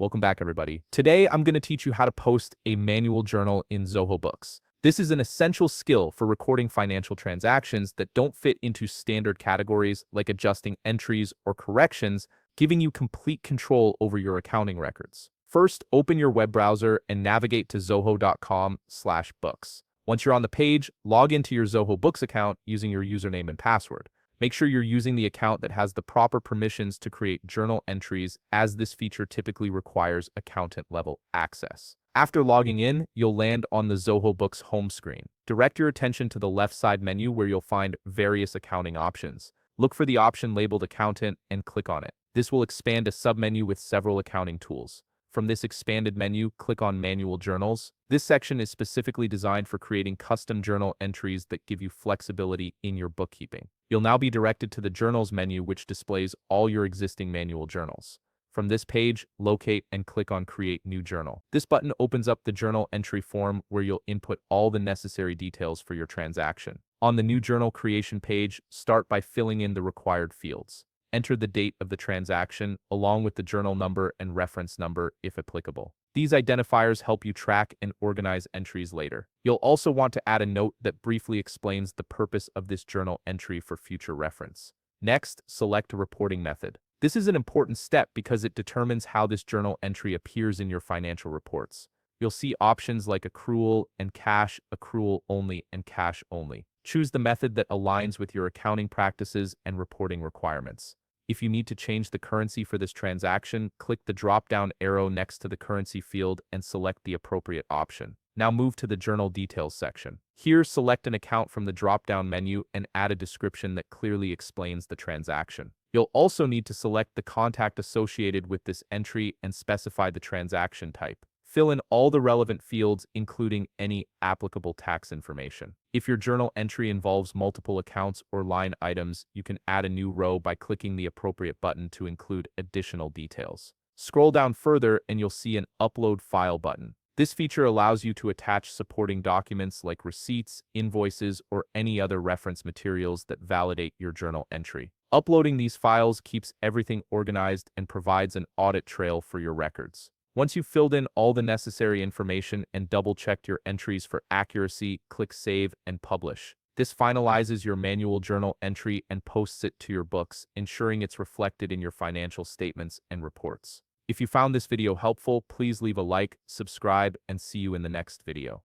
Welcome back, everybody. Today, I'm going to teach you how to post a manual journal in Zoho Books. This is an essential skill for recording financial transactions that don't fit into standard categories like adjusting entries or corrections, giving you complete control over your accounting records. First, open your web browser and navigate to zoho.com/books. Once you're on the page, log into your Zoho Books account using your username and password. Make sure you're using the account that has the proper permissions to create journal entries, as this feature typically requires accountant-level access. After logging in, you'll land on the Zoho Books home screen. Direct your attention to the left side menu where you'll find various accounting options. Look for the option labeled Accountant and click on it. This will expand a submenu with several accounting tools. From this expanded menu, click on Manual Journals. This section is specifically designed for creating custom journal entries that give you flexibility in your bookkeeping. You'll now be directed to the Journals menu, which displays all your existing manual journals. From this page, locate and click on Create New Journal. This button opens up the journal entry form where you'll input all the necessary details for your transaction. On the new journal creation page, start by filling in the required fields. Enter the date of the transaction, along with the journal number and reference number if applicable. These identifiers help you track and organize entries later. You'll also want to add a note that briefly explains the purpose of this journal entry for future reference. Next, select a reporting method. This is an important step because it determines how this journal entry appears in your financial reports. You'll see options like accrual and cash, accrual only, and cash only. Choose the method that aligns with your accounting practices and reporting requirements. If you need to change the currency for this transaction, click the drop-down arrow next to the currency field and select the appropriate option. Now move to the Journal Details section. Here, select an account from the drop-down menu and add a description that clearly explains the transaction. You'll also need to select the contact associated with this entry and specify the transaction type. Fill in all the relevant fields, including any applicable tax information. If your journal entry involves multiple accounts or line items, you can add a new row by clicking the appropriate button to include additional details. Scroll down further and you'll see an Upload File button. This feature allows you to attach supporting documents like receipts, invoices, or any other reference materials that validate your journal entry. Uploading these files keeps everything organized and provides an audit trail for your records. Once you've filled in all the necessary information and double-checked your entries for accuracy, click Save and Publish. This finalizes your manual journal entry and posts it to your books, ensuring it's reflected in your financial statements and reports. If you found this video helpful, please leave a like, subscribe, and see you in the next video.